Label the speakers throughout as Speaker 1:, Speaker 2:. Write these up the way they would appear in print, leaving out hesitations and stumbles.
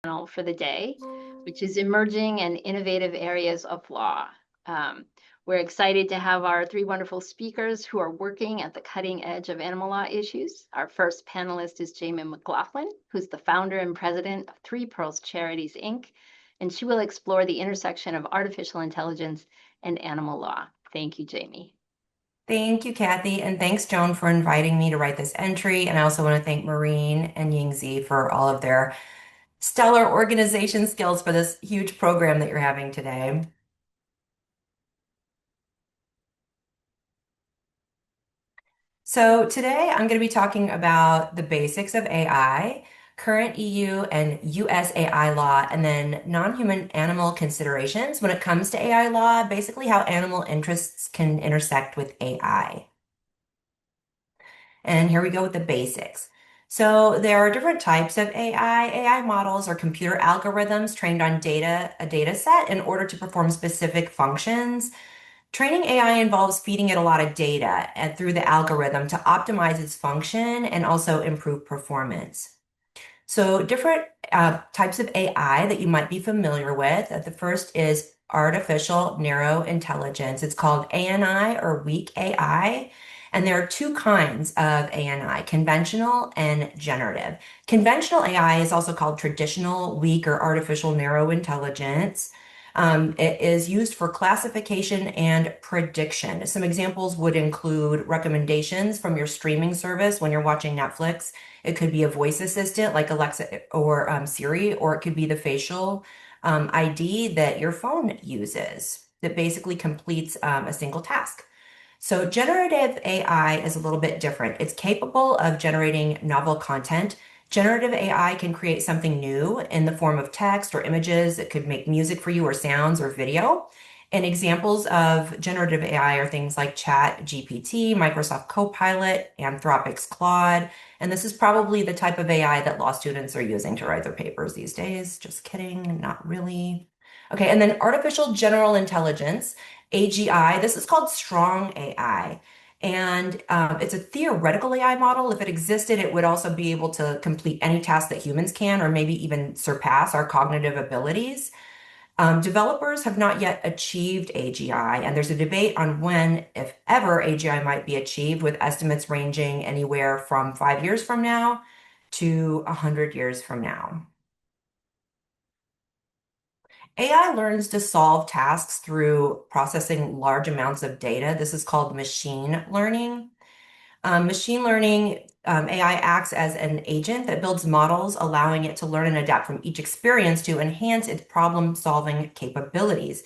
Speaker 1: panel for the day, which is Emerging and Innovative Areas of Law. We're excited to have our three wonderful speakers who are working at the cutting edge of animal law issues. Our first panelist is Jamie McLaughlin, who's the founder and president of Three Pearls Charities, Inc., and she will explore the intersection of artificial intelligence and animal law. Thank you, Jamie.
Speaker 2: Thank you, Kathy, and thanks, Joan, for inviting me to write this entry. And I also want to thank Maureen and Yingzi for all of their stellar organization skills for this huge program that you're having today. So today I'm going to be talking about the basics of AI, current EU and US AI law, and then non-human animal considerations when it comes to AI law, basically how animal interests can intersect with AI. And here we go with the basics. So there are different types of AI. AI models are computer algorithms trained on a data set in order to perform specific functions. Training AI involves feeding it a lot of data and through the algorithm to optimize its function and also improve performance. So different types of AI that you might be familiar with. The first is artificial narrow intelligence. It's called ANI or weak AI. And there are two kinds of ANI, conventional and generative. Conventional AI is also called traditional weak or artificial narrow intelligence. It is used for classification and prediction. Some examples would include recommendations from your streaming service when you're watching Netflix. It could be a voice assistant like Alexa or Siri, or it could be the facial ID that your phone uses that basically completes a single task. So generative AI is a little bit different. It's capable of generating novel content. Generative AI can create something new in the form of text or images. It could make music for you or sounds or video. And examples of generative AI are things like Chat GPT, Microsoft Copilot, Anthropic's Claude. And this is probably the type of AI that law students are using to write their papers these days. Just kidding, not really. Okay, and then artificial general intelligence, AGI. This is called strong AI. And it's a theoretical AI model. If it existed, it would also be able to complete any task that humans can, or maybe even surpass our cognitive abilities. Developers have not yet achieved AGI, and there's a debate on when, if ever, AGI might be achieved, with estimates ranging anywhere from 5 years from now to 100 years from now. AI learns to solve tasks through processing large amounts of data. This is called machine learning. Machine learning AI acts as an agent that builds models, allowing it to learn and adapt from each experience to enhance its problem-solving capabilities.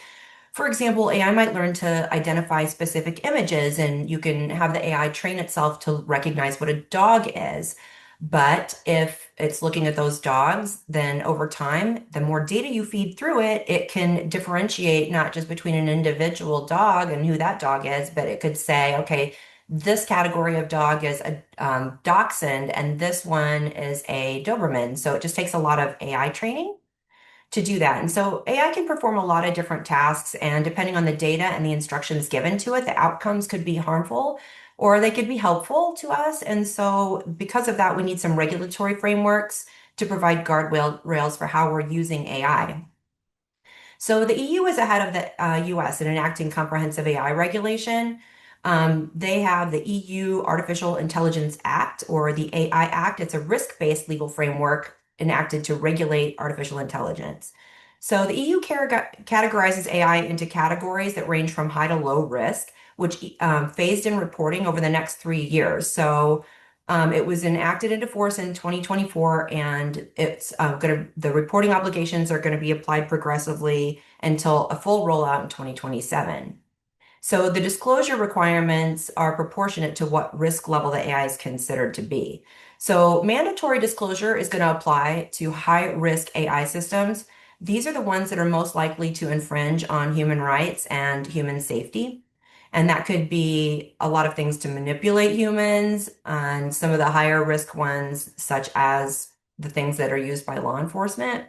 Speaker 2: For example, AI might learn to identify specific images, and you can have the AI train itself to recognize what a dog is. But if it's looking at those dogs, then over time, the more data you feed through it, it can differentiate not just between an individual dog and who that dog is, but it could say, okay, this category of dog is a dachshund, and this one is a Doberman. So it just takes a lot of AI training to do that. And so AI can perform a lot of different tasks, and depending on the data and the instructions given to it, the outcomes could be harmful or they could be helpful to us. And so because of that, we need some regulatory frameworks to provide guardrails for how we're using AI. So the EU is ahead of the US in enacting comprehensive AI regulation. They have the EU Artificial Intelligence Act, or the AI Act. It's a risk-based legal framework enacted to regulate artificial intelligence. So the EU categorizes AI into categories that range from high to low risk, which phased in reporting over the next 3 years. So it was enacted into force in 2024, and the reporting obligations are going to be applied progressively until a full rollout in 2027. So the disclosure requirements are proportionate to what risk level the AI is considered to be. So mandatory disclosure is going to apply to high risk AI systems. These are the ones that are most likely to infringe on human rights and human safety. And that could be a lot of things to manipulate humans, and some of the higher risk ones, such as the things that are used by law enforcement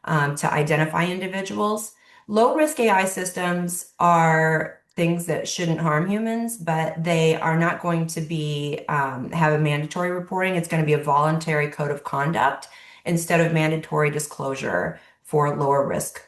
Speaker 2: to identify individuals. Low risk AI systems are things that shouldn't harm humans, but they are not going to be have a mandatory reporting. It's going to be a voluntary code of conduct, instead of mandatory disclosure for lower risk.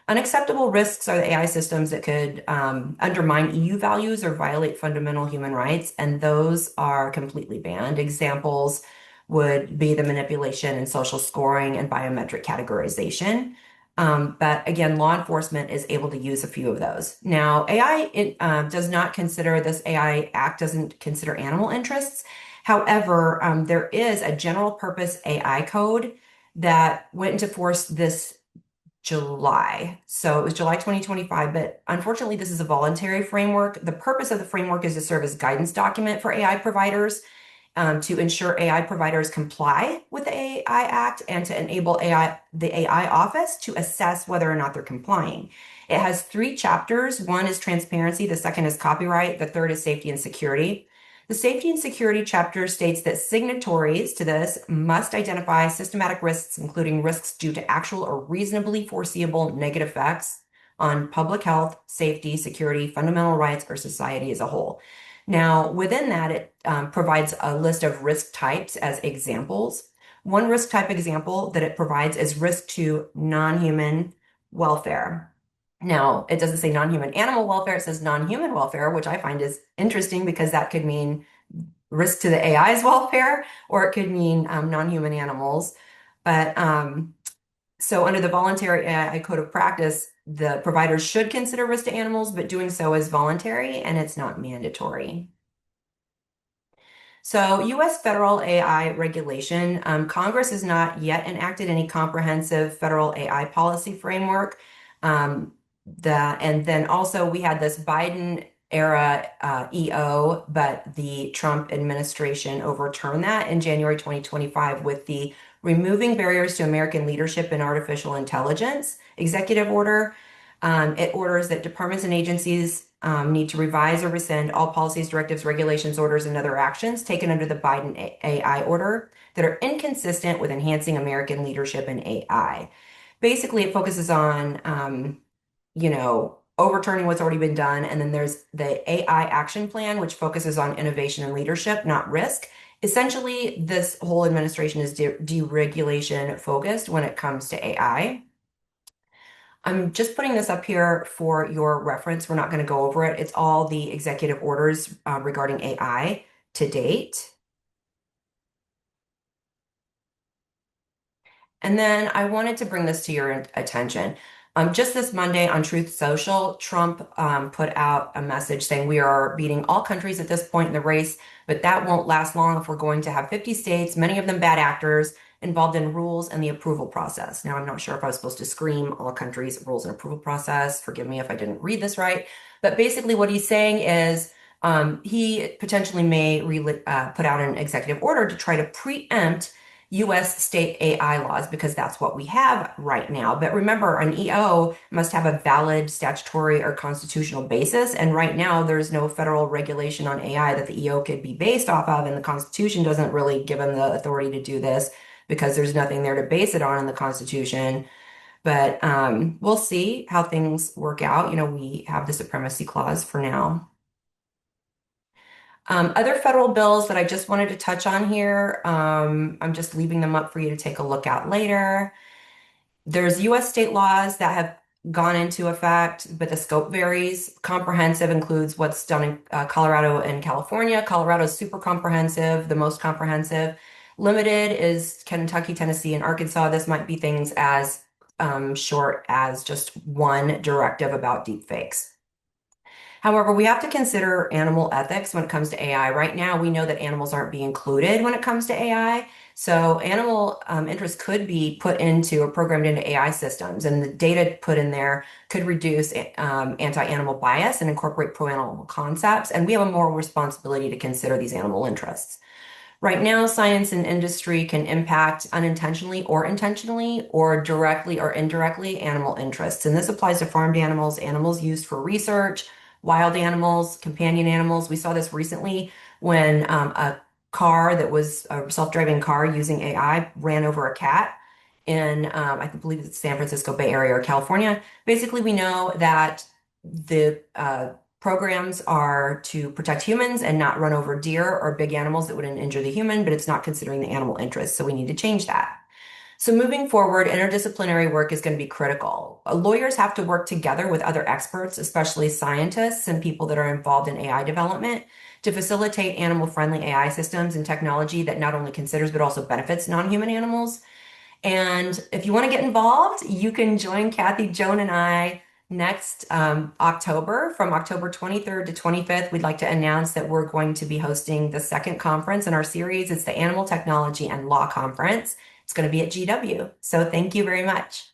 Speaker 2: Unacceptable risks are the AI systems that could undermine EU values or violate fundamental human rights, and those are completely banned. Examples would be the manipulation in social scoring and biometric categorization. But again, law enforcement is able to use a few of those. Now, does not consider this AI Act doesn't consider animal interests. However, there is a general purpose AI code that went into force this July. So it was July 2025, but unfortunately, this is a voluntary framework. The purpose of the framework is to serve as guidance document for AI providers, to ensure AI providers comply with the AI Act and to enable the AI office to assess whether or not they're complying. It has 3 chapters. One is transparency, the second is copyright, the third is safety and security. The safety and security chapter states that signatories to this must identify systematic risks, including risks due to actual or reasonably foreseeable negative effects on public health, safety, security, fundamental rights, or society as a whole. Now, within that, it provides a list of risk types as examples. One risk type example that it provides is risk to non-human welfare. Now, it doesn't say non-human animal welfare, it says non-human welfare, which I find is interesting because that could mean risk to the AI's welfare, or it could mean non-human animals. But so under the voluntary AI code of practice, the providers should consider risk to animals, but doing so is voluntary and it's not mandatory. So, US federal AI regulation, Congress has not yet enacted any comprehensive federal AI policy framework. And then also we had this Biden era EO, but the Trump administration overturned that in January 2025 with the Removing Barriers to American Leadership in Artificial Intelligence executive order. It orders that departments and agencies need to revise or rescind all policies, directives, regulations, orders, and other actions taken under the Biden AI order that are inconsistent with enhancing American leadership in AI. Basically, it focuses on, overturning what's already been done. And then there's the AI action plan, which focuses on innovation and leadership, not risk. Essentially, this whole administration is deregulation focused when it comes to AI. I'm just putting this up here for your reference. We're not going to go over it. It's all the executive orders regarding AI to date. And then I wanted to bring this to your attention. Just this Monday on Truth Social, Trump put out a message saying we are beating all countries at this point in the race, but that won't last long if we're going to have 50 states, many of them bad actors, involved in rules and the approval process. Now, I'm not sure if I was supposed to scream all countries, rules and approval process. Forgive me if I didn't read this right. But basically what he's saying is he potentially may put out an executive order to try to preempt US state AI laws because that's what we have right now. But remember, an EO must have a valid statutory or constitutional basis. And right now, there's no federal regulation on AI that the EO could be based off of. And the Constitution doesn't really give them the authority to do this because there's nothing there to base it on in the Constitution. But we'll see how things work out. We have the supremacy clause for now. Other federal bills that I just wanted to touch on here, I'm just leaving them up for you to take a look at later. There's US state laws that have gone into effect, but the scope varies. Comprehensive includes what's done in Colorado and California. Colorado is super comprehensive, the most comprehensive. Limited is Kentucky, Tennessee, and Arkansas. This might be things as short as just one directive about deepfakes. However, we have to consider animal ethics when it comes to AI. Right now, we know that animals aren't being included when it comes to AI. So animal interests could be put into or programmed into AI systems, and the data put in there could reduce anti-animal bias and incorporate pro-animal concepts. And we have a moral responsibility to consider these animal interests. Right now, science and industry can impact unintentionally or intentionally, or directly or indirectly animal interests. And this applies to farmed animals, animals used for research, wild animals, companion animals. We saw this recently when a car that was a self-driving car using AI ran over a cat in, I believe it's San Francisco Bay Area or California. Basically, we know that the programs are to protect humans and not run over deer or big animals that wouldn't injure the human, but it's not considering the animal interest. So we need to change that. So moving forward, interdisciplinary work is going to be critical. Lawyers have to work together with other experts, especially scientists and people that are involved in AI development, to facilitate animal-friendly AI systems and technology that not only considers but also benefits non-human animals. And if you want to get involved, you can join Kathy, Joan, and I next October, from October 23rd to 25th. We'd like to announce that we're going to be hosting the second conference in our series. It's the Animal Technology and Law Conference. It's going to be at GW. So thank you very much.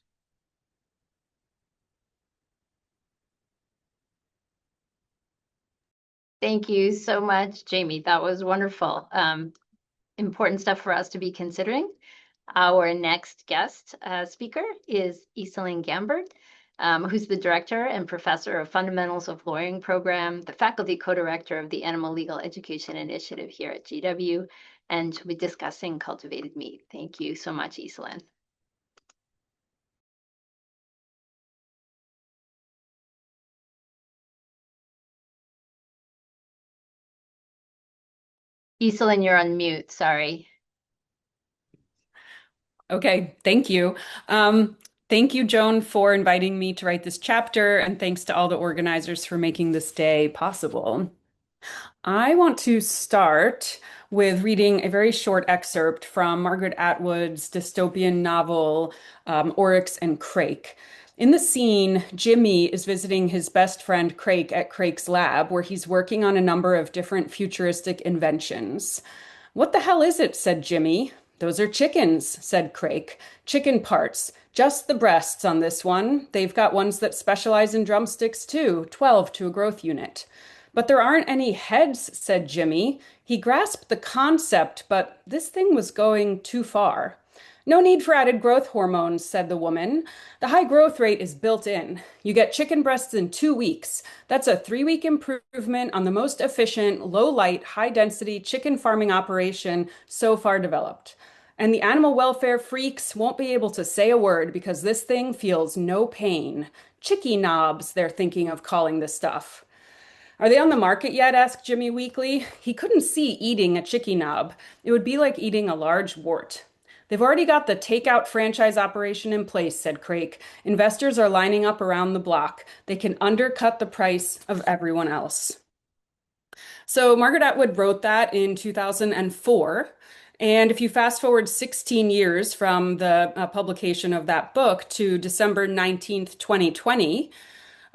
Speaker 1: Thank you so much, Jamie. That was wonderful. Important stuff for us to be considering. Our next guest speaker is Iselin Gambert, who's the director and professor of Fundamentals of Lawyering program, the faculty co-director of the Animal Legal Education Initiative here at GW, and she'll be discussing cultivated meat. Thank you so much, Iselin. Iselin, you're on mute. Sorry.
Speaker 3: Okay, thank you. Thank you, Joan, for inviting me to write this chapter, and thanks to all the organizers for making this day possible. I want to start with reading a very short excerpt from Margaret Atwood's dystopian novel, Oryx and Crake. In the scene, Jimmy is visiting his best friend Crake at Crake's lab, where he's working on a number of different futuristic inventions. "What the hell is it?" said Jimmy. "Those are chickens," said Crake. "Chicken parts. Just the breasts on this one. They've got ones that specialize in drumsticks too, 12 to a growth unit." "But there aren't any heads," said Jimmy. He grasped the concept, but this thing was going too far. "No need for added growth hormones," said the woman. "The high growth rate is built in. You get chicken breasts in 2 weeks. That's a 3-week improvement on the most efficient, low-light, high-density chicken farming operation so far developed. And the animal welfare freaks won't be able to say a word because this thing feels no pain. Chicky knobs, they're thinking of calling the stuff." "Are they on the market yet?" asked Jimmy weakly. He couldn't see eating a chicky knob. It would be like eating a large wart. "They've already got the takeout franchise operation in place," said Crake. "Investors are lining up around the block. They can undercut the price of everyone else." So Margaret Atwood wrote that in 2004. And if you fast forward 16 years from the publication of that book to December 19th, 2020,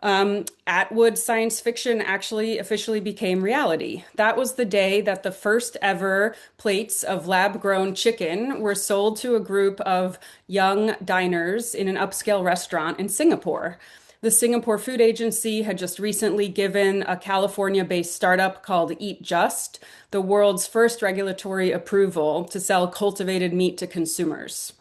Speaker 3: Atwood science fiction actually officially became reality. That was the day that the first ever plates of lab-grown chicken were sold to a group of young diners in an upscale restaurant in Singapore. The Singapore Food Agency had just recently given a California-based startup called Eat Just the world's first regulatory approval to sell cultivated meat to consumers.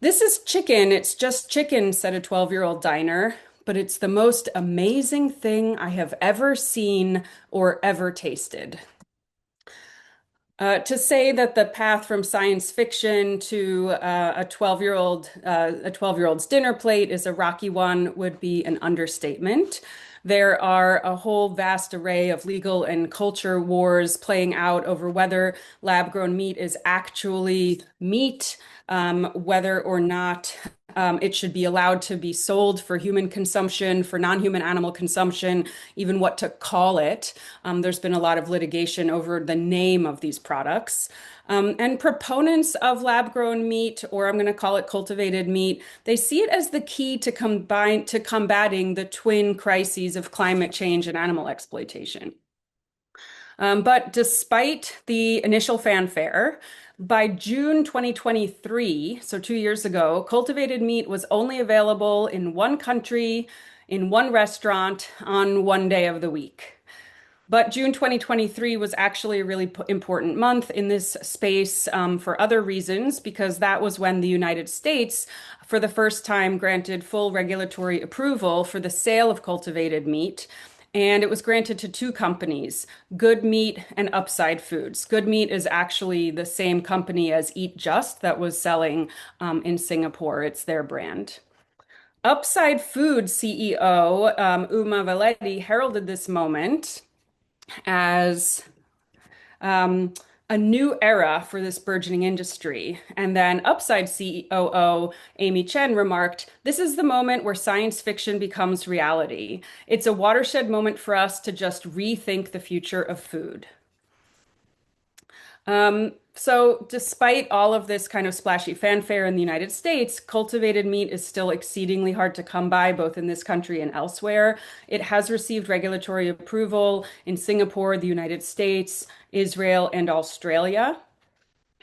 Speaker 3: "This is chicken, it's just chicken," said a 12-year-old diner, "but it's the most amazing thing I have ever seen or ever tasted." To say that the path from science fiction to a 12-year-old's dinner plate is a rocky one would be an understatement. There are a whole vast array of legal and culture wars playing out over whether lab-grown meat is actually meat, whether or not it should be allowed to be sold for human consumption, for non-human animal consumption, even what to call it. There's been a lot of litigation over the name of these products. And proponents of lab-grown meat, or I'm going to call it cultivated meat, they see it as the key to combating the twin crises of climate change and animal exploitation. But despite the initial fanfare, by June 2023, so 2 years ago, cultivated meat was only available in one country, in one restaurant, on one day of the week. But June 2023 was actually a really important month in this space for other reasons, because that was when the United States, for the first time, granted full regulatory approval for the sale of cultivated meat. And it was granted to two companies, Good Meat and Upside Foods. Good Meat is actually the same company as Eat Just that was selling in Singapore. It's their brand. Upside Foods CEO Uma Valeti heralded this moment as a new era for this burgeoning industry. And then Upside COO Amy Chen remarked, "This is the moment where science fiction becomes reality. It's a watershed moment for us to just rethink the future of food." So despite all of this kind of splashy fanfare in the United States, cultivated meat is still exceedingly hard to come by, both in this country and elsewhere. It has received regulatory approval in Singapore, the United States, Israel, and Australia.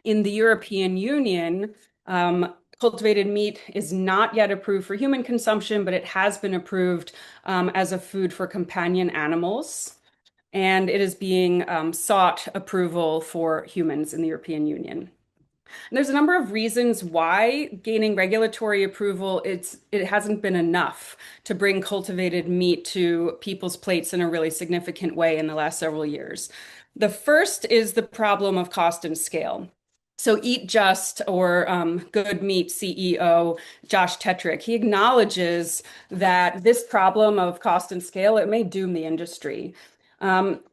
Speaker 3: In the European Union, cultivated meat is not yet approved for human consumption, but it has been approved as a food for companion animals, and it is being sought approval for humans in the European Union. And there's a number of reasons why gaining regulatory approval, it hasn't been enough to bring cultivated meat to people's plates in a really significant way in the last several years. The first is the problem of cost and scale. So Eat Just, or Good Meat CEO Josh Tetrick, he acknowledges that this problem of cost and scale, it may doom the industry.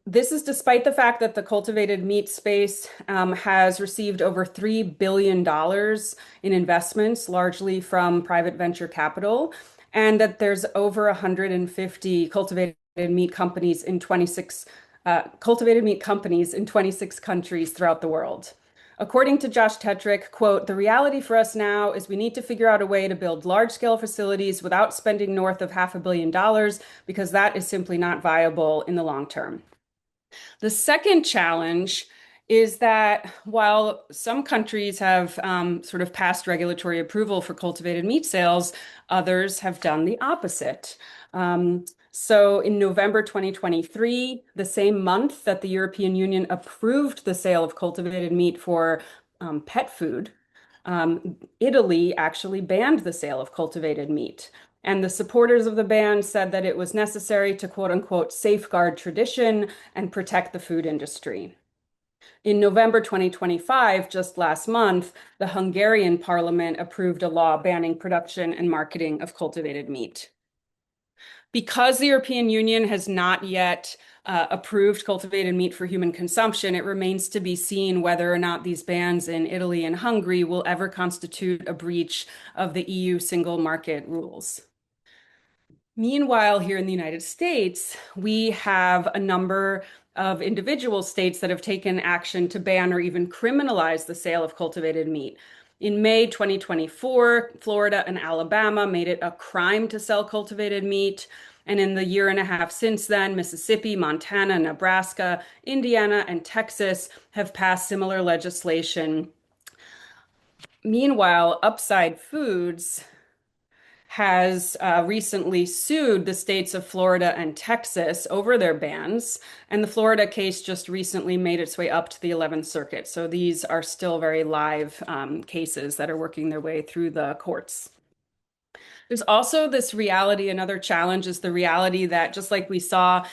Speaker 3: This is despite the fact that the cultivated meat space has received over $3 billion in investments, largely from private venture capital, and that there's over 150 cultivated meat companies in 26 countries throughout the world. According to Josh Tetrick, quote, "The reality for us now is we need to figure out a way to build large-scale facilities without spending north of $500 million because that is simply not viable in the long term." The second challenge is that while some countries have sort of passed regulatory approval for cultivated meat sales, others have done the opposite. So in November 2023, the same month that the European Union approved the sale of cultivated meat for pet food, Italy actually banned the sale of cultivated meat. And the supporters of the ban said that it was necessary to quote unquote safeguard tradition and protect the food industry. In November 2025, just last month, the Hungarian parliament approved a law banning production and marketing of cultivated meat. Because the European Union has not yet approved cultivated meat for human consumption, it remains to be seen whether or not these bans in Italy and Hungary will ever constitute a breach of the EU single market rules. Meanwhile, here in the United States, we have a number of individual states that have taken action to ban or even criminalize the sale of cultivated meat. In May 2024, Florida and Alabama made it a crime to sell cultivated meat. And in the year and a half since then, Mississippi, Montana, Nebraska, Indiana, and Texas have passed similar legislation. Meanwhile, Upside Foods has recently sued the states of Florida and Texas over their bans. And the Florida case just recently made its way up to the 11th Circuit. So these are still very live cases that are working their way through the courts. There's also this reality, another challenge is the reality that just like we saw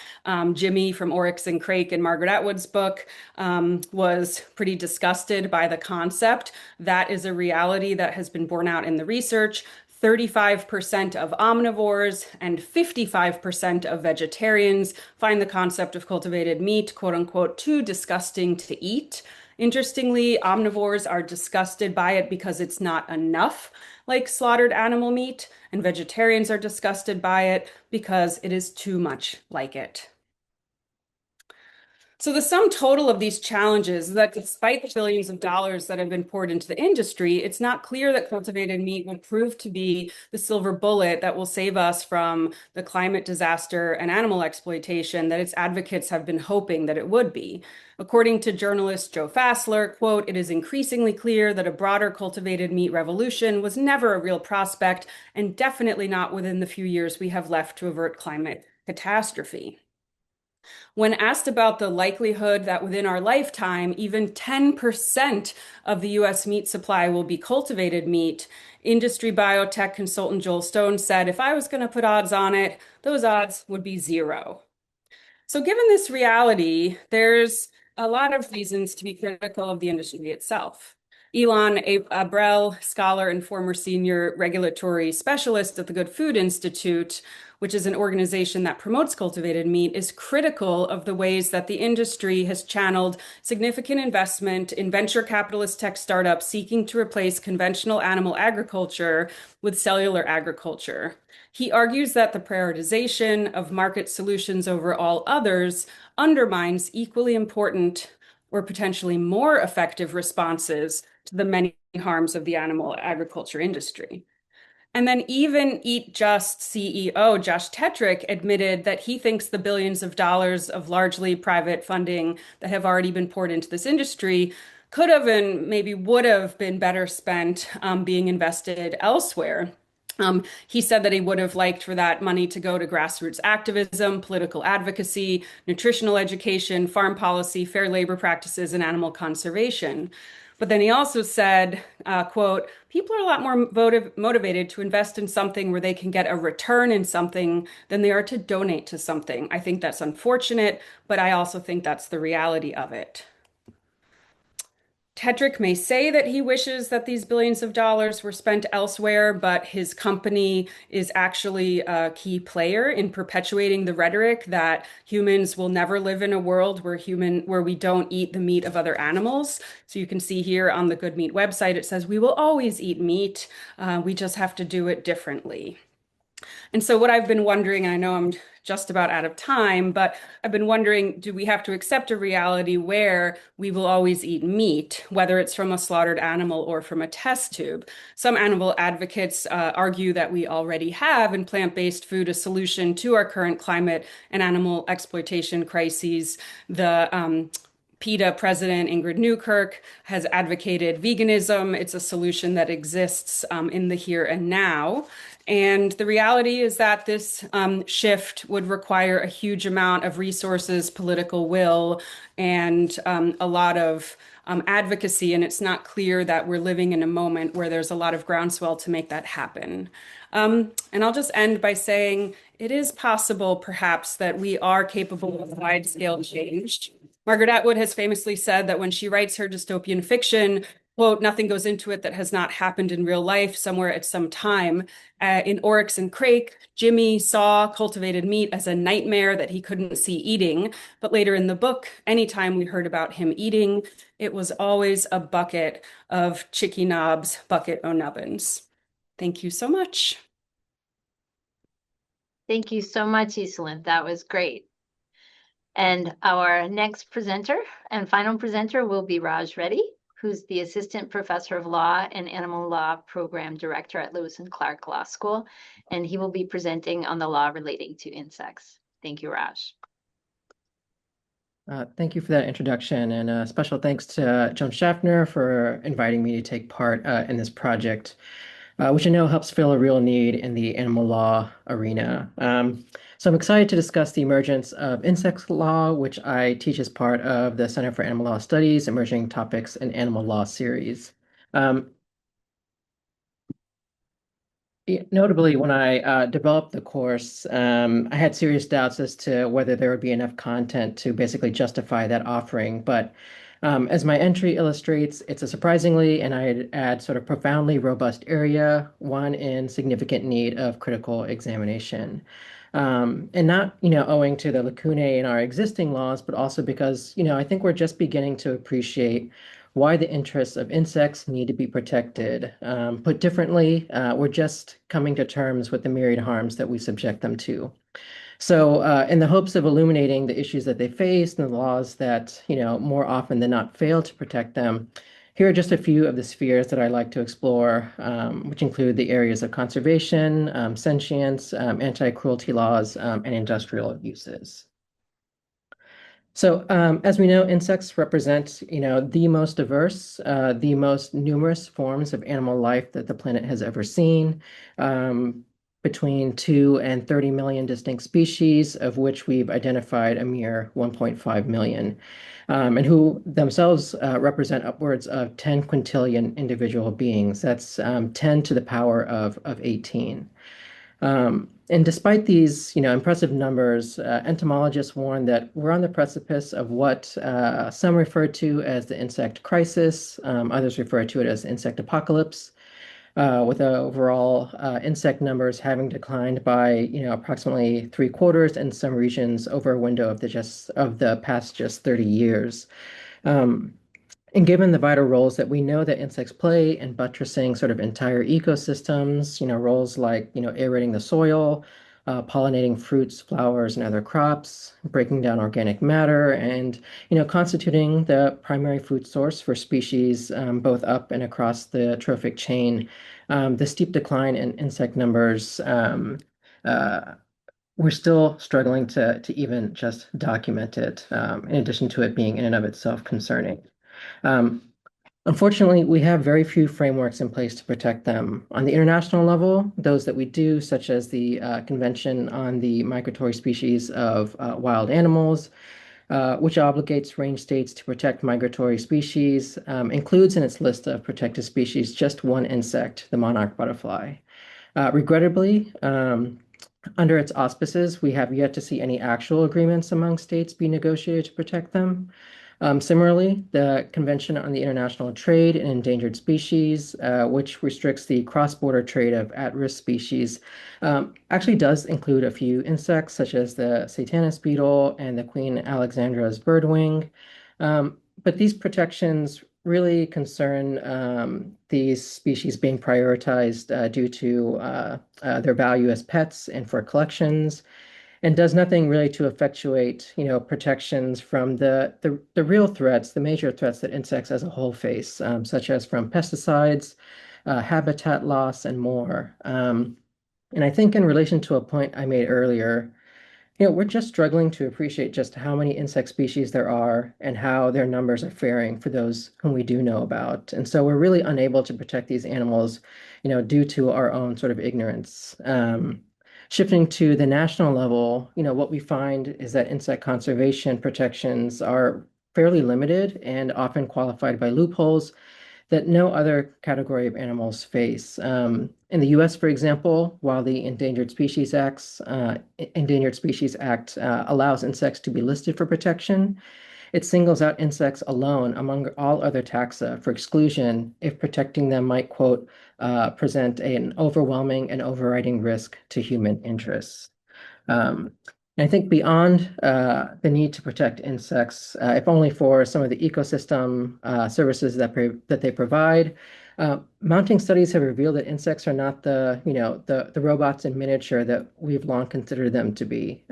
Speaker 3: Jimmy from Oryx and Crake and Margaret Atwood's book was pretty disgusted by the concept. That is a reality that has been borne out in the research. 35% of omnivores and 55% of vegetarians find the concept of cultivated meat, quote unquote, too disgusting to eat. Interestingly, omnivores are disgusted by it because it's not enough like slaughtered animal meat, and vegetarians are disgusted by it because it is too much like it. So the sum total of these challenges is that despite the billions of dollars that have been poured into the industry, it's not clear that cultivated meat will prove to be the silver bullet that will save us from the climate disaster and animal exploitation that its advocates have been hoping that it would be. According to journalist Joe Fassler, quote, "It is increasingly clear that a broader cultivated meat revolution was never a real prospect and definitely not within the few years we have left to avert climate catastrophe." When asked about the likelihood that within our lifetime, even 10% of the US meat supply will be cultivated meat, industry biotech consultant Joel Stone said, "If I was going to put odds on it, those odds would be zero." So given this reality, there's a lot of reasons to be critical of the industry itself. Elon Abrel, scholar and former senior regulatory specialist at the Good Food Institute, which is an organization that promotes cultivated meat, is critical of the ways that the industry has channeled significant investment in venture capitalist tech startups seeking to replace conventional animal agriculture with cellular agriculture. He argues that the prioritization of market solutions over all others undermines equally important or potentially more effective responses to the many harms of the animal agriculture industry. And then even Eat Just CEO Josh Tetrick admitted that he thinks the billions of dollars of largely private funding that have already been poured into this industry could have and maybe would have been better spent being invested elsewhere. He said that he would have liked for that money to go to grassroots activism, political advocacy, nutritional education, farm policy, fair labor practices, and animal conservation. But then he also said, quote, people are a lot more motivated to invest in something where they can get a return in something than they are to donate to something. I think that's unfortunate, but I also think that's the reality of it. Tetrick may say that he wishes that these billions of dollars were spent elsewhere, but his company is actually a key player in perpetuating the rhetoric that humans will never live in a world where we don't eat the meat of other animals. So you can see here on the Good Meat website, it says we will always eat meat. We just have to do it differently. And so what I've been wondering, and I know I'm just about out of time, but I've been wondering, do we have to accept a reality where we will always eat meat, whether it's from a slaughtered animal or from a test tube? Some animal advocates argue that we already have in plant-based food a solution to our current climate and animal exploitation crises. The PETA president Ingrid Newkirk has advocated veganism. It's a solution that exists in the here and now. And the reality is that this shift would require a huge amount of resources, political will, and a lot of advocacy. And it's not clear that we're living in a moment where there's a lot of groundswell to make that happen. And I'll just end by saying it is possible, perhaps, that we are capable of wide-scale change. Margaret Atwood has famously said that when she writes her dystopian fiction, quote, nothing goes into it that has not happened in real life somewhere at some time. In Oryx and Crake, Jimmy saw cultivated meat as a nightmare that he couldn't see eating. But later in the book, anytime we heard about him eating, it was always a bucket of chicky knobs, bucket o' nubbins. Thank you so much.
Speaker 1: Thank you so much, Iselin. That was great. And our next presenter and final presenter will be Raj Reddy, who's the Assistant Professor of Law and Animal Law Program Director at Lewis and Clark Law School, and he will be presenting on the law relating to insects. Thank you, Raj.
Speaker 4: Thank you for that introduction, and special thanks to Joan Schaffner for inviting me to take part in this project, which I know helps fill a real need in the animal law arena. So I'm excited to discuss the emergence of insect law, which I teach as part of the Center for Animal Law Studies, Emerging Topics in Animal Law series. Notably, when I developed the course, I had serious doubts as to whether there would be enough content to basically justify that offering. But as my entry illustrates, it's a surprisingly, and I'd add sort of profoundly robust area, one in significant need of critical examination. And not, owing to the lacunae in our existing laws, but also because, I think we're just beginning to appreciate why the interests of insects need to be protected. Put differently, we're just coming to terms with the myriad harms that we subject them to. So in the hopes of illuminating the issues that they face and the laws that, more often than not fail to protect them, here are just a few of the spheres that I like to explore, which include the areas of conservation, sentience, anti-cruelty laws, and industrial uses. So as we know, insects represent, the most diverse, the most numerous forms of animal life that the planet has ever seen. Between 2 and 30 million distinct species, of which we've identified a mere 1.5 million, and who themselves represent upwards of 10 quintillion individual beings. That's 10 to the power of 18. And despite these, impressive numbers, entomologists warn that we're on the precipice of what some refer to as the insect crisis, others refer to it as insect apocalypse, with overall insect numbers having declined by, approximately three-quarters in some regions over a window of the past just 30 years. Um, and given the vital roles that we know that insects play in buttressing sort of entire ecosystems, roles like, aerating the soil, pollinating fruits, flowers, and other crops, breaking down organic matter, and, constituting the primary food source for species both up and across the trophic chain, the steep decline in insect numbers, uh, we're still struggling to even just document it, in addition to it being in and of itself concerning. Um, Unfortunately, we have very few frameworks in place to protect them. On the international level, those that we do, such as the Convention on the Migratory Species of Wild Animals, which obligates range states to protect migratory species, includes in its list of protected species just one insect, the monarch butterfly. Regrettably, under its auspices, we have yet to see any actual agreements among states be negotiated to protect them. Similarly, the Convention on the International Trade in Endangered Species, which restricts the cross-border trade of at-risk species, actually does include a few insects, such as the Satanas beetle and the Queen Alexandra's birdwing. But these protections really concern these species being prioritized due to their value as pets and for collections, and does nothing really to effectuate, protections from the real threats, the major threats that insects as a whole face, such as from pesticides, habitat loss, and more. And I think in relation to a point I made earlier, we're just struggling to appreciate just how many insect species there are and how their numbers are faring for those whom we do know about. And so we're really unable to protect these animals, due to our own sort of ignorance. Shifting to the national level, what we find is that insect conservation protections are fairly limited and often qualified by loopholes that no other category of animals face. In the U.S., for example, while the Endangered Species Act allows insects to be listed for protection, it singles out insects alone among all other taxa for exclusion if protecting them might, quote, present an overwhelming and overriding risk to human interests. Um, and I think beyond the need to protect insects, if only for some of the ecosystem services that they provide, mounting studies have revealed that insects are not the robots in miniature that we've long considered them to be.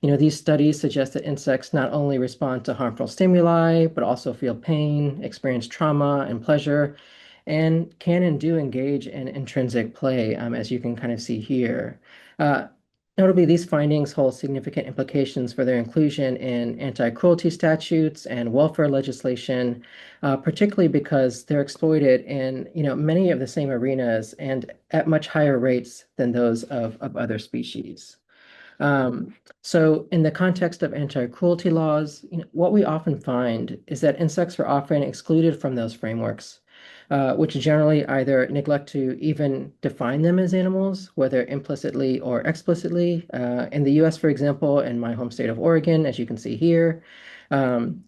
Speaker 4: These studies suggest that insects not only respond to harmful stimuli, but also feel pain, experience trauma and pleasure, and can and do engage in intrinsic play, as you can kind of see here. Uh, Notably, these findings hold significant implications for their inclusion in anti-cruelty statutes and welfare legislation, particularly because they're exploited in, many of the same arenas and at much higher rates than those of other species. So in the context of anti-cruelty laws, what we often find is that insects are often excluded from those frameworks, which generally either neglect to even define them as animals, whether implicitly or explicitly. In the US, for example, in my home state of Oregon, as you can see here, um,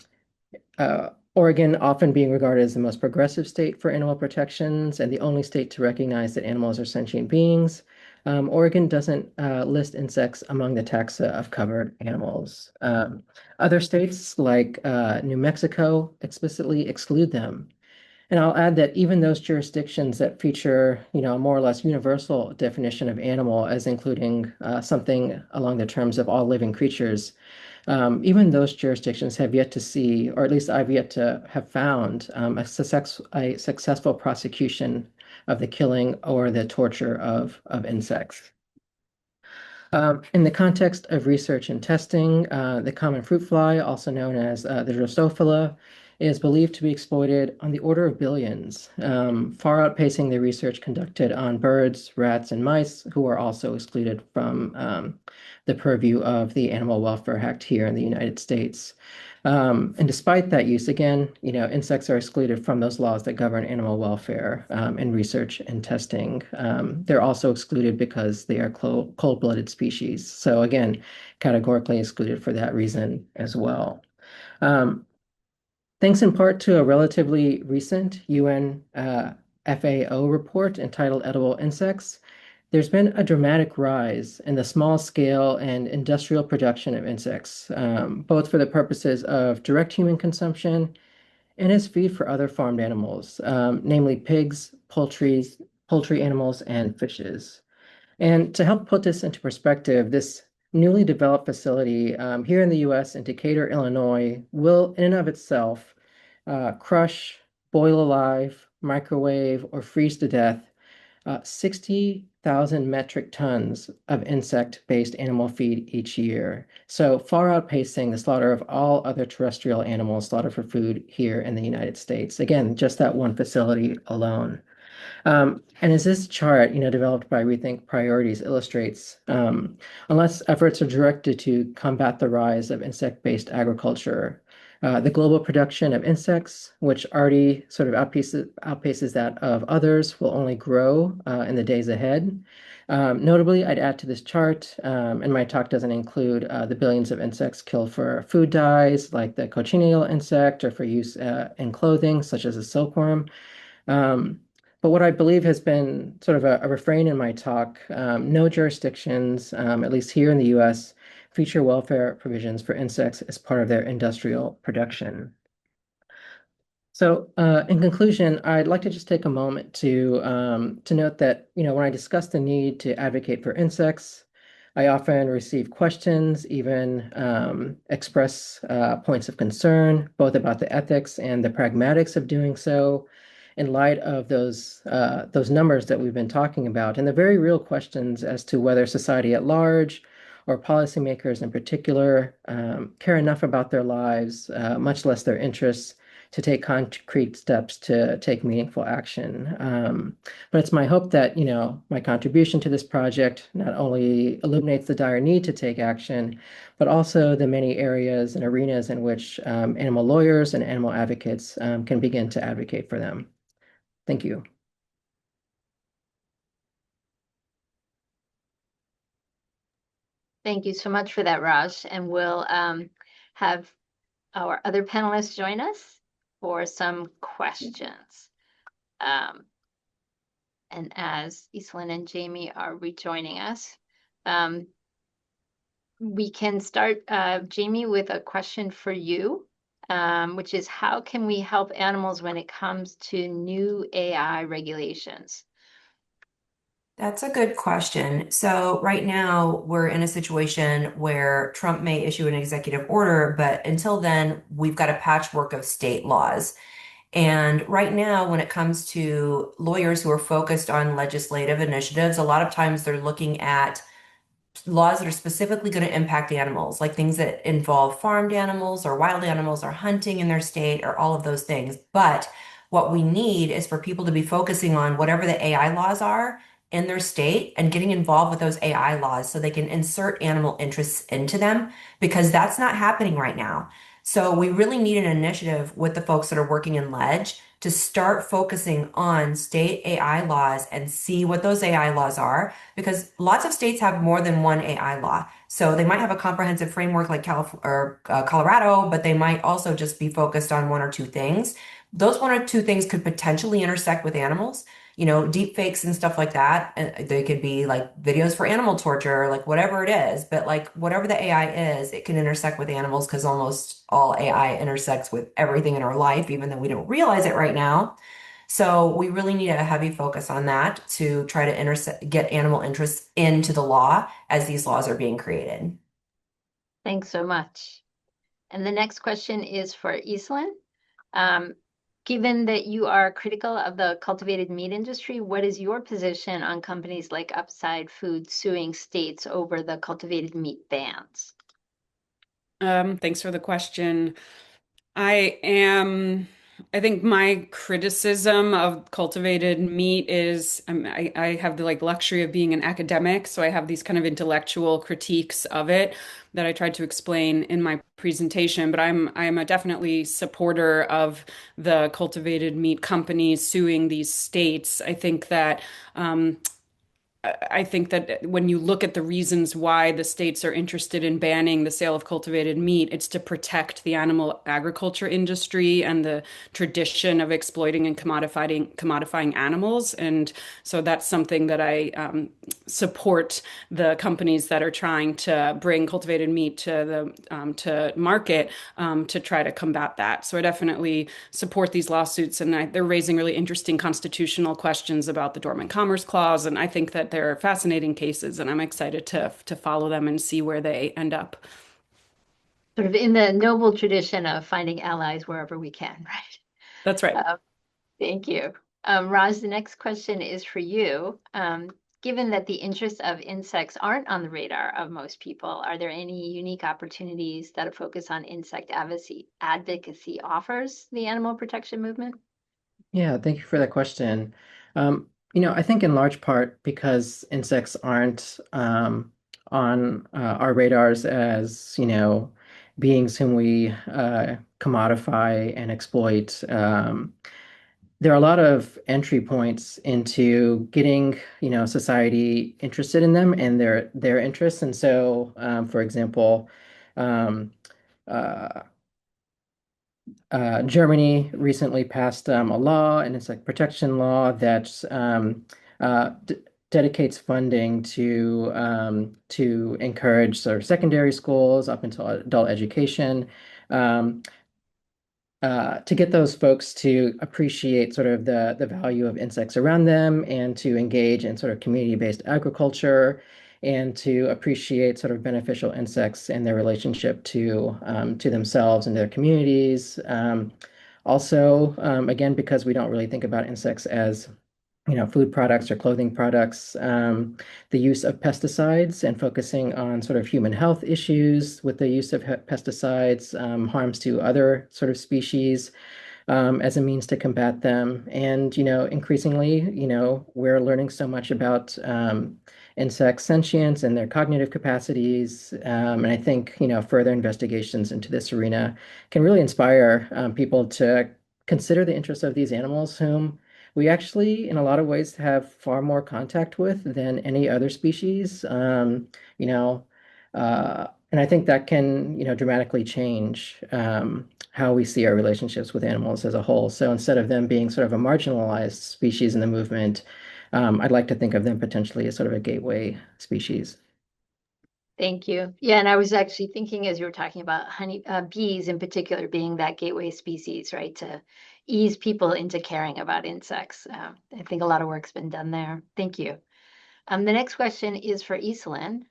Speaker 4: Oregon often being regarded as the most progressive state for animal protections and the only state to recognize that animals are sentient beings. Oregon doesn't list insects among the taxa of covered animals. Other states like New Mexico explicitly exclude them. And I'll add that even those jurisdictions that feature, a more or less universal definition of animal as including something along the terms of all living creatures, even those jurisdictions have yet to see, or at least I've yet to have found, a successful prosecution of the killing or the torture of insects. In the context of research and testing, the common fruit fly, also known as the Drosophila, is believed to be exploited on the order of billions, far outpacing the research conducted on birds, rats, and mice, who are also excluded from the purview of the Animal Welfare Act here in the United States. And despite that use, again, insects are excluded from those laws that govern animal welfare and research and testing. They're also excluded because they are cold-blooded species. So again, categorically excluded for that reason as well. Um, Thanks in part to a relatively recent UN FAO report entitled Edible Insects, there's been a dramatic rise in the small scale and industrial production of insects, both for the purposes of direct human consumption and as feed for other farmed animals, namely pigs, poultry animals, and fishes. And to help put this into perspective, this newly developed facility here in the US in Decatur, Illinois, will in and of itself crush, boil alive, microwave, or freeze to death 60,000 metric tons of insect-based animal feed each year. So far outpacing the slaughter of all other terrestrial animals slaughtered for food here in the United States. Again, just that one facility alone. And as this chart, developed by Rethink Priorities illustrates, unless efforts are directed to combat the rise of insect-based agriculture, the global production of insects, which already sort of outpaces that of others, will only grow in the days ahead. Notably, I'd add to this chart, and my talk doesn't include the billions of insects killed for food dyes, like the cochineal insect, or for use in clothing, such as a silkworm. Um, but what I believe has been sort of a refrain in my talk, no jurisdictions, at least here in the US, feature welfare provisions for insects as part of their industrial production. So, in conclusion, I'd like to just take a moment to note that when I discuss the need to advocate for insects, I often receive questions, even express points of concern, both about the ethics and the pragmatics of doing so, in light of those numbers that we've been talking about, and the very real questions as to whether society at large or policymakers in particular care enough about their lives, much less their interests, to take concrete steps to take meaningful action. But it's my hope that, my contribution to this project not only illuminates the dire need to take action, but also the many areas and arenas in which animal lawyers and animal advocates can begin to advocate for them. Thank you.
Speaker 1: Thank you so much for that, Raj. And we'll have our other panelists join us for some questions. And as Iselin and Jamie are rejoining us, we can start, Jamie, with a question for you, which is how can we help animals when it comes to new AI regulations?
Speaker 2: That's a good question. So, right now, we're in a situation where Trump may issue an executive order, but until then, we've got a patchwork of state laws. And right now, when it comes to lawyers who are focused on legislative initiatives, a lot of times they're looking at laws that are specifically going to impact animals, like things that involve farmed animals or wild animals or hunting in their state or all of those things. But what we need is for people to be focusing on whatever the AI laws are in their state and getting involved with those AI laws so they can insert animal interests into them because that's not happening right now. So we really need an initiative with the folks that are working in Ledge to start focusing on state AI laws and see what those AI laws are, because lots of states have more than one AI law. So they might have a comprehensive framework like Colorado, but they might also just be focused on one or two things. Those one or two things could potentially intersect with animals, deep fakes and stuff like that. They could be like videos for animal torture, like whatever it is. But like whatever the AI is, it can intersect with animals because almost all AI intersects with everything in our life, even though we don't realize it right now. So we really need a heavy focus on that to try to get animal interests into the law as these laws are being created.
Speaker 1: Thanks so much. And the next question is for Iselin. Given that you are critical of the cultivated meat industry, what is your position on companies like Upside Foods suing states over the cultivated meat bans?
Speaker 3: Thanks for the question. I am I think my criticism of cultivated meat is I have the like luxury of being an academic, so I have these kind of intellectual critiques of it that I tried to explain in my presentation. But I'm a definitely supporter of the cultivated meat companies suing these states. Um, I think that when you look at the reasons why the states are interested in banning the sale of cultivated meat, it's to protect the animal agriculture industry and the tradition of exploiting and commodifying animals. And so that's something that I support the companies that are trying to bring cultivated meat to the to market to try to combat that. So I definitely support these lawsuits, and they're raising really interesting constitutional questions about the Dormant Commerce Clause, and I think that they're fascinating cases, and I'm excited to follow them and see where they end up.
Speaker 1: Sort of in the noble tradition of finding allies wherever we can,
Speaker 3: That's right.
Speaker 1: right? Thank you. Raj, the next question is for you. Given that the interests of insects aren't on the radar of most people, are there any unique opportunities that a focus on insect advocacy offers the animal protection movement?
Speaker 4: Yeah, thank you for that question. I think in large part because insects aren't on our radars as, beings whom we commodify and exploit. There are a lot of entry points into getting, society interested in them and their interests. And so, for example, um, uh, Germany recently passed a law, an insect protection law that d dedicates funding to encourage sort of secondary schools up until adult education. Um, to get those folks to appreciate sort of the value of insects around them and to engage in sort of community-based agriculture and to appreciate sort of beneficial insects and their relationship to themselves and their communities. Also, again, because we don't really think about insects as food products or clothing products, the use of pesticides and focusing on sort of human health issues with the use of pesticides, harms to other sort of species, as a means to combat them. And, increasingly, we're learning so much about insect sentience and their cognitive capacities. And I think, further investigations into this arena can really inspire people to consider the interests of these animals whom we actually, in a lot of ways, have far more contact with than any other species. You know, and I think that can, dramatically change how we see our relationships with animals as a whole. So instead of them being sort of a marginalized species in the movement, I'd like to think of them potentially as sort of a gateway species.
Speaker 1: Thank you. Yeah, and I was actually thinking as you were talking about bees in particular being that gateway species, right, to ease people into caring about insects. I think a lot of work's been done there. Thank you. The next question is for Iselin.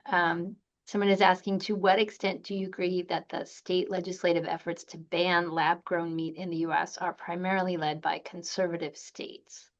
Speaker 1: Someone is asking, to what extent do you agree that the state legislative efforts to ban lab-grown meat in the U.S. are primarily led by conservative states?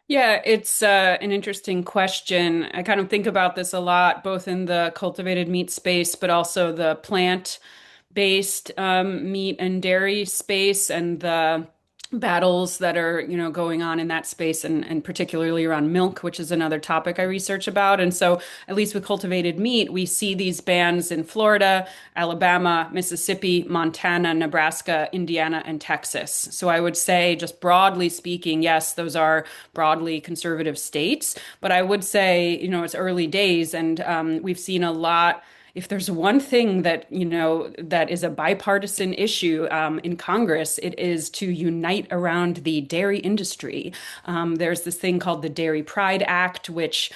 Speaker 3: Yeah, it's an interesting question. I kind of think about this a lot, both in the cultivated meat space, but also the plant-based meat and dairy space, and the battles that are, going on in that space, and particularly around milk, which is another topic I research about. And so, at least with cultivated meat, we see these bans in Florida, Alabama, Mississippi, Montana, Nebraska, Indiana, and Texas. So I would say, just broadly speaking, yes, those are broadly conservative states. But I would say, it's early days, and we've seen a lot. If there's one thing that, that is a bipartisan issue in Congress, it is to unite around the dairy industry. There's this thing called the Dairy Pride Act, which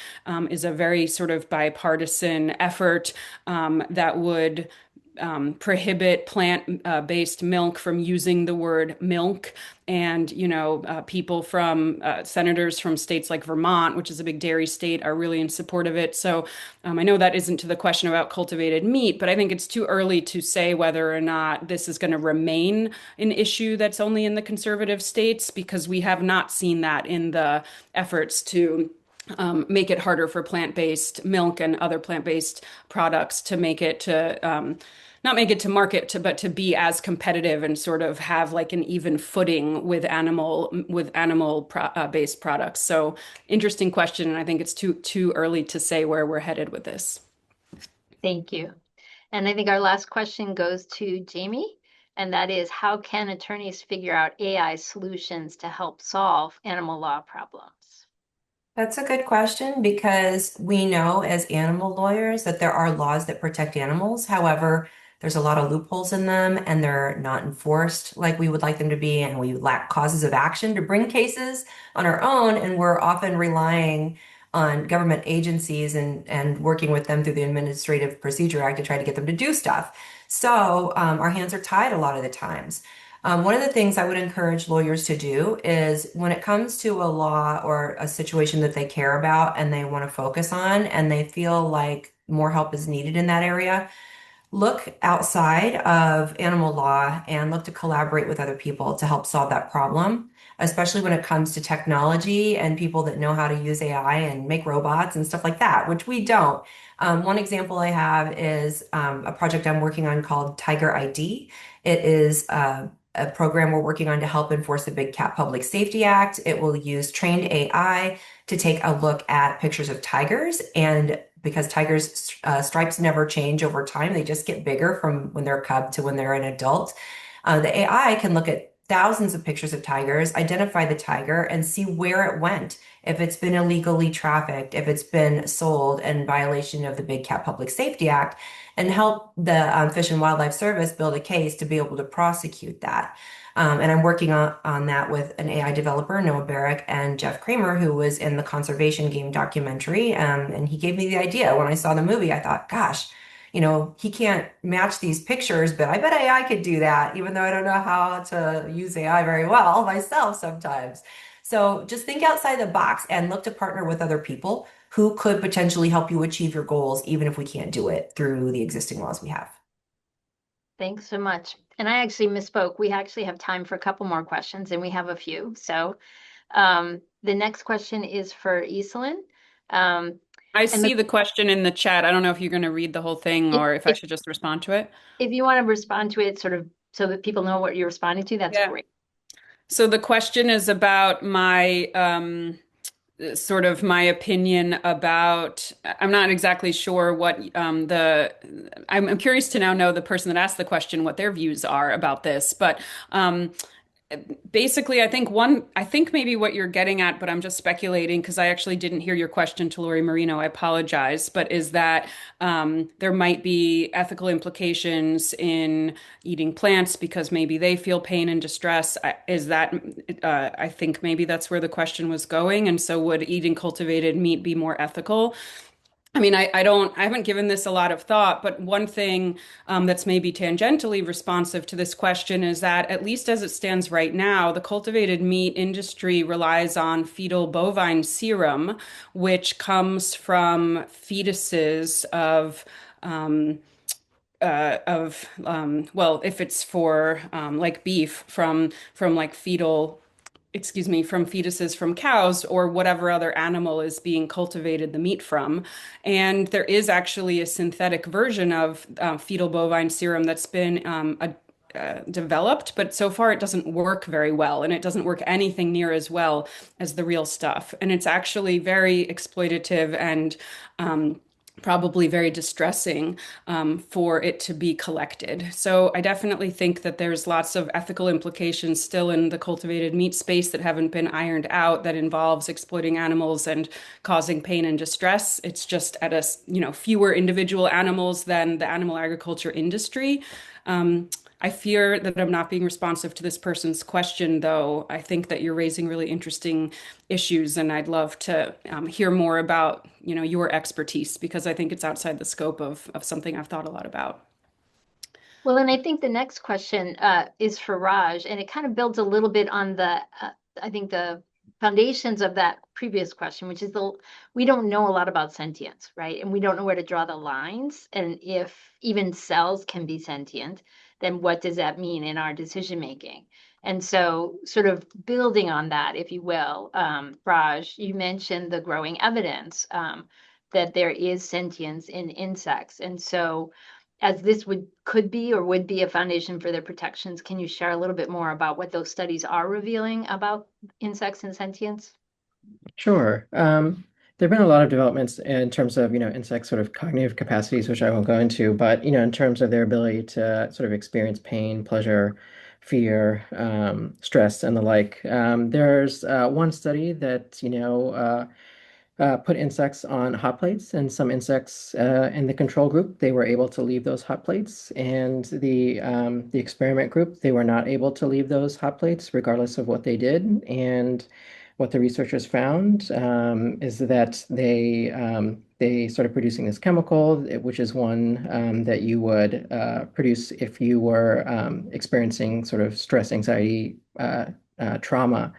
Speaker 3: is a very sort of bipartisan effort that would prohibit plant-based milk from using the word milk. And, people from senators from states like Vermont, which is a big dairy state, are really in support of it. So I know that isn't to the question about cultivated meat, but I think it's too early to say whether or not this is going to remain an issue that's only in the conservative states, because we have not seen that in the efforts to make it harder for plant-based milk and other plant-based products to make it to not make it to market but to be as competitive and sort of have like an even footing with animal based products. So interesting question, and I think it's too early to say where we're headed with this.
Speaker 1: Thank you. And I think our last question goes to Jamie, and that is, how can attorneys figure out AI solutions to help solve animal law problems?
Speaker 2: That's a good question because we know as animal lawyers that there are laws that protect animals. However, there's a lot of loopholes in them and they're not enforced like we would like them to be, and we lack causes of action to bring cases on our own, and we're often relying on government agencies and working with them through the Administrative Procedure Act to try to get them to do stuff. So our hands are tied a lot of the times. One of the things I would encourage lawyers to do is when it comes to a law or a situation that they care about and they want to focus on and they feel like more help is needed in that area, look outside of animal law and look to collaborate with other people to help solve that problem, especially when it comes to technology and people that know how to use AI and make robots and stuff like that, which we don't. One example I have is a project I'm working on called Tiger ID. It is a program we're working on to help enforce the Big Cat Public Safety Act. It will use trained AI to take a look at pictures of tigers. And because tigers' stripes never change over time, they just get bigger from when they're a cub to when they're an adult. The AI can look at thousands of pictures of tigers, identify the tiger, and see where it went, if it's been illegally trafficked, if it's been sold in violation of the Big Cat Public Safety Act, and help the Fish and Wildlife Service build a case to be able to prosecute that. And I'm working on that with an AI developer, Noah Barrick, and Jeff Kramer, who was in the Conservation Game documentary. And he gave me the idea. When I saw the movie, I thought, gosh, he can't match these pictures, but I bet AI could do that, even though I don't know how to use AI very well myself sometimes. So just think outside the box and look to partner with other people who could potentially help you achieve your goals, even if we can't do it through the existing laws we have.
Speaker 1: Thanks so much. And I actually misspoke. We actually have time for a couple more questions, and we have a few. So the next question is for Iselin.
Speaker 3: I see the question in the chat. I don't know if you're going to read the whole thing or if I should just respond to it.
Speaker 1: If you want to respond to it sort of so that people know what you're responding to, that's great.
Speaker 3: So the question is about my sort of my opinion about, I'm not exactly sure what I'm curious to now know the person that asked the question, what their views are about this. But basically, I think maybe what you're getting at, but I'm just speculating because I actually didn't hear your question to Lori Marino. I apologize, but is that there might be ethical implications in eating plants because maybe they feel pain and distress. I think maybe that's where the question was going. And so would eating cultivated meat be more ethical? I mean, I haven't given this a lot of thought, but one thing that's maybe tangentially responsive to this question is that, at least as it stands right now, the cultivated meat industry relies on fetal bovine serum, which comes from fetuses well, if it's for like beef, from like from fetuses from cows or whatever other animal is being cultivated the meat from. And there is actually a synthetic version of fetal bovine serum that's been developed, but so far it doesn't work very well, and it doesn't work anything near as well as the real stuff. And it's actually very exploitative and probably very distressing for it to be collected. So I definitely think that there's lots of ethical implications still in the cultivated meat space that haven't been ironed out that involves exploiting animals and causing pain and distress. It's just at fewer individual animals than the animal agriculture industry. I fear that I'm not being responsive to this person's question, though. I think that you're raising really interesting issues, and I'd love to hear more about, your expertise, because I think it's outside the scope of something I've thought a lot about.
Speaker 1: Well, and I think the next question is for Raj, and it kind of builds a little bit on I think the foundations of that previous question, which is we don't know a lot about sentience, right? And we don't know where to draw the lines. And if even cells can be sentient, then what does that mean in our decision making? And so sort of building on that, if you will, Raj, you mentioned the growing evidence that there is sentience in insects. And so as this could be or would be a foundation for their protections, can you share a little bit more about what those studies are revealing about insects and sentience?
Speaker 4: Sure. There have been a lot of developments in terms of, insect sort of cognitive capacities, which I won't go into, but, in terms of their ability to sort of experience pain, pleasure, fear, stress, and the like. There's one study that, put insects on hot plates, and some insects in the control group, they were able to leave those hot plates, and the experiment group, they were not able to leave those hot plates regardless of what they did. And what the researchers found is that they started producing this chemical, which is one that you would produce if you were experiencing sort of stress, anxiety, trauma.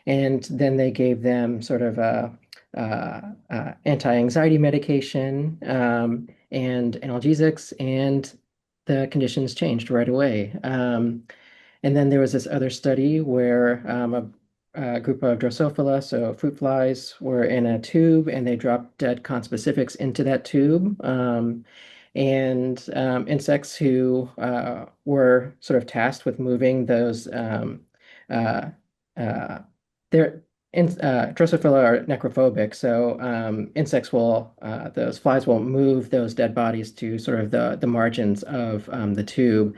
Speaker 4: And then they gave them sort of a anti-anxiety medication and analgesics, and the conditions changed right away. And then there was this other study where a group of Drosophila, so fruit flies, were in a tube, and they dropped dead conspecifics into that tube. And insects who were sort of tasked with moving those uh, uh, they're Drosophila are necrophobic, so insects will those flies will move those dead bodies to sort of the margins of the tube.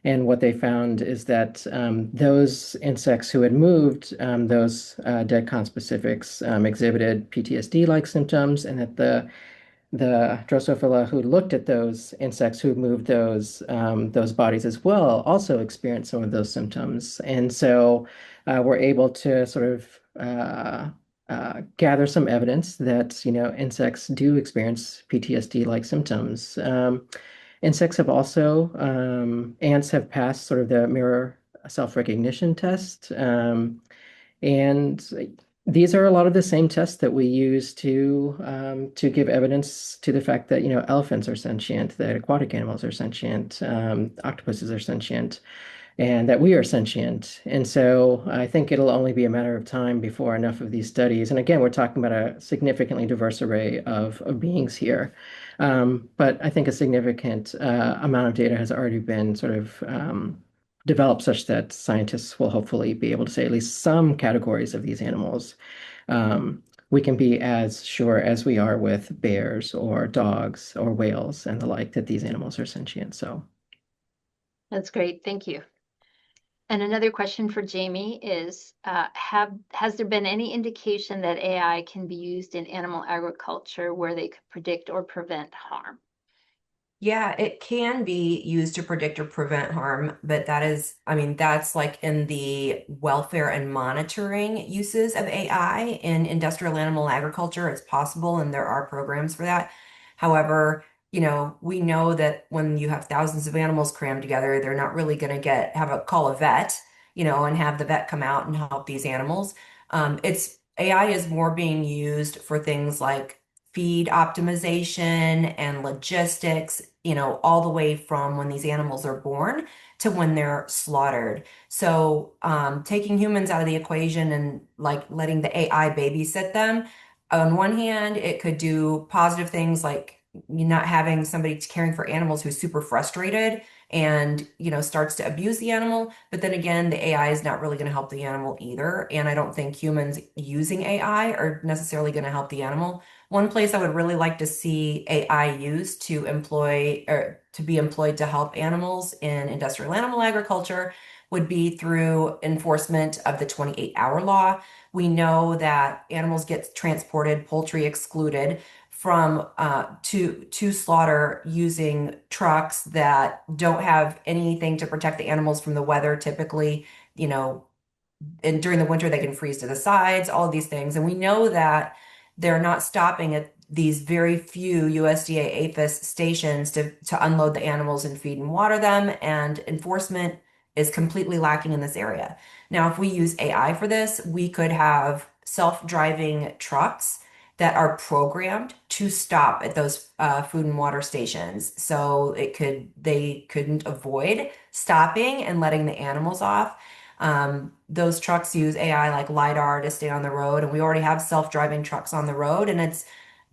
Speaker 4: And what they found is that those insects who had moved those dead conspecifics exhibited PTSD-like symptoms, and that the Drosophila who looked at those insects who moved those bodies as well also experienced some of those symptoms. And so we're able to sort of gather some evidence that insects do experience PTSD-like symptoms. Insects have also ants have passed sort of the mirror self-recognition test. And these are a lot of the same tests that we use to give evidence to the fact that elephants are sentient, that aquatic animals are sentient, octopuses are sentient, and that we are sentient. And so I think it'll only be a matter of time before enough of these studies, and again, we're talking about a significantly diverse array of beings here. But I think a significant amount of data has already been sort of developed such that scientists will hopefully be able to say at least some categories of these animals. We can be as sure as we are with bears or dogs or whales and the like that these animals are sentient. So
Speaker 1: That's great. Thank you. And another question for Jamie is, has there been any indication that AI can be used in animal agriculture where they could predict or prevent harm?
Speaker 2: Yeah, it can be used to predict or prevent harm, but that is, I mean, that's like in the welfare and monitoring uses of AI in industrial animal agriculture. It's possible, and there are programs for that. However, we know that when you have thousands of animals crammed together, they're not really going to call a vet, and have the vet come out and help these animals. It's AI is more being used for things like feed optimization and logistics, all the way from when these animals are born to when they're slaughtered. So, taking humans out of the equation and like letting the AI babysit them, on one hand, it could do positive things like you not having somebody caring for animals who's super frustrated and starts to abuse the animal. But then again, the AI is not really going to help the animal either, and I don't think humans using AI are necessarily going to help the animal. One place I would really like to see AI used to employ or to be employed to help animals in industrial animal agriculture would be through enforcement of the 28-hour law. We know that animals get transported, poultry excluded, from to slaughter using trucks that don't have anything to protect the animals from the weather. Typically, you know, and during the winter they can freeze to the sides, all of these things. And we know that they're not stopping at these very few USDA APHIS stations to unload the animals and feed and water them, and enforcement is completely lacking in this area. Now, if we use AI for this, we could have self-driving trucks that are programmed to stop at those food and water stations. So they couldn't avoid stopping and letting the animals off. Those trucks use AI like LiDAR to stay on the road, and we already have self-driving trucks on the road, and it's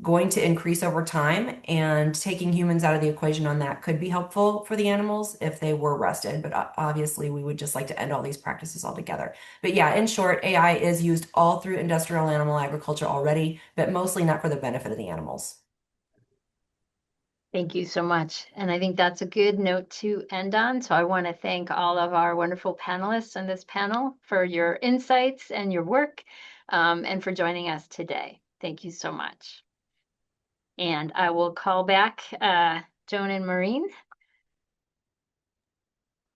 Speaker 2: going to increase over time. And taking humans out of the equation on that could be helpful for the animals if they were rested. But obviously, we would just like to end all these practices altogether. But yeah, in short, AI is used all through industrial animal agriculture already, but mostly not for the benefit of the animals.
Speaker 1: Thank you so much. And I think that's a good note to end on. So I want to thank all of our wonderful panelists on this panel for your insights and your work, and for joining us today. Thank you so much. And I will call back Joan and Maureen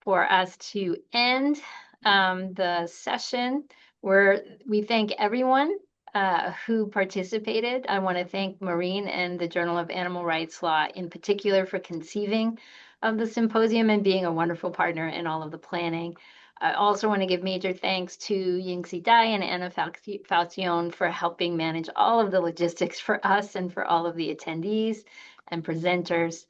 Speaker 1: for us to end the session, where we thank everyone who participated. I want to thank Maureen and the Journal of Animal Rights Law in particular for conceiving of the symposium and being a wonderful partner in all of the planning. I also want to give major thanks to Yingxi Dai and Anna Falcione for helping manage all of the logistics for us and for all of the attendees and presenters.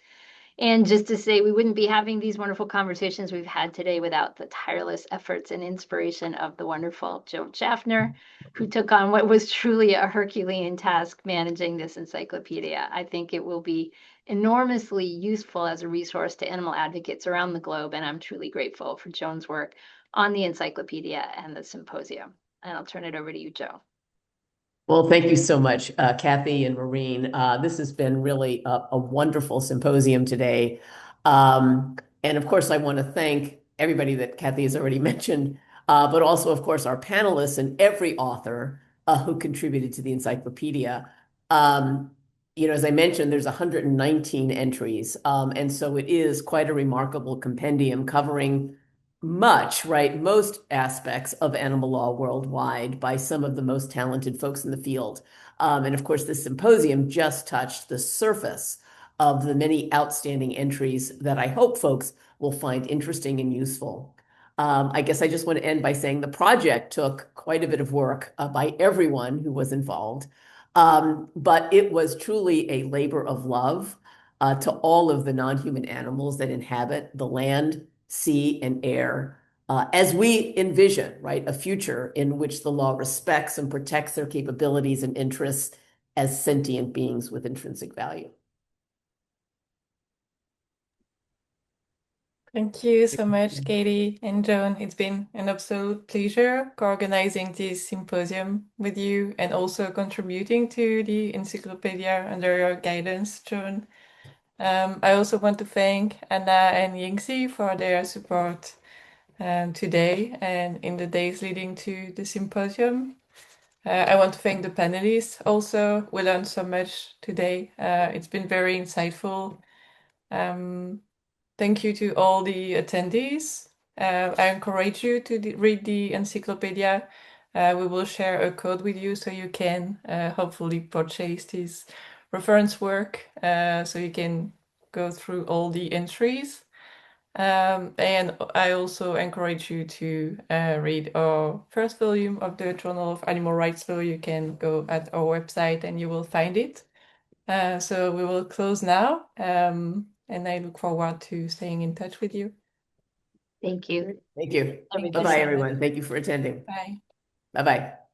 Speaker 1: And just to say, we wouldn't be having these wonderful conversations we've had today without the tireless efforts and inspiration of the wonderful Joan Schaffner, who took on what was truly a Herculean task managing this encyclopedia. I think it will be enormously useful as a resource to animal advocates around the globe, and I'm truly grateful for Joan's work on the encyclopedia and the symposium. And I'll turn it over to you, Joe.
Speaker 5: Well, thank you so much, Kathy and Maureen. This has been really a wonderful symposium today. And of course, I want to thank everybody that Kathy has already mentioned, but also, of course, our panelists and every author who contributed to the encyclopedia. As I mentioned, there's 119 entries. And so it is quite a remarkable compendium covering most aspects of animal law worldwide by some of the most talented folks in the field. And of course, this symposium just touched the surface of the many outstanding entries that I hope folks will find interesting and useful. I guess I just want to end by saying the project took quite a bit of work by everyone who was involved, but it was truly a labor of love to all of the non-human animals that inhabit the land, sea, and air, as we envision, a future in which the law respects and protects their capabilities and interests as sentient beings with intrinsic value.
Speaker 6: Thank you so much, Katie and Joan. It's been an absolute pleasure organizing this symposium with you and also contributing to the encyclopedia under your guidance, Joan. I also want to thank Anna and Yingxi for their support today and in the days leading to the symposium. I want to thank the panelists also. We learned so much today. It's been very insightful. Thank you to all the attendees. I encourage you to read the encyclopedia. We will share a code with you so you can hopefully purchase this reference work so you can go through all the entries. And I also encourage you to read our first volume of the Journal of Animal Rights Law. You can go at our website and you will find it. So we will close now, and I look forward to staying in touch with you.
Speaker 1: Thank you.
Speaker 5: Thank you.
Speaker 6: Thank you
Speaker 5: Bye-bye,
Speaker 6: so much.
Speaker 5: everyone. Thank you for attending.
Speaker 6: Bye.
Speaker 5: Bye-bye.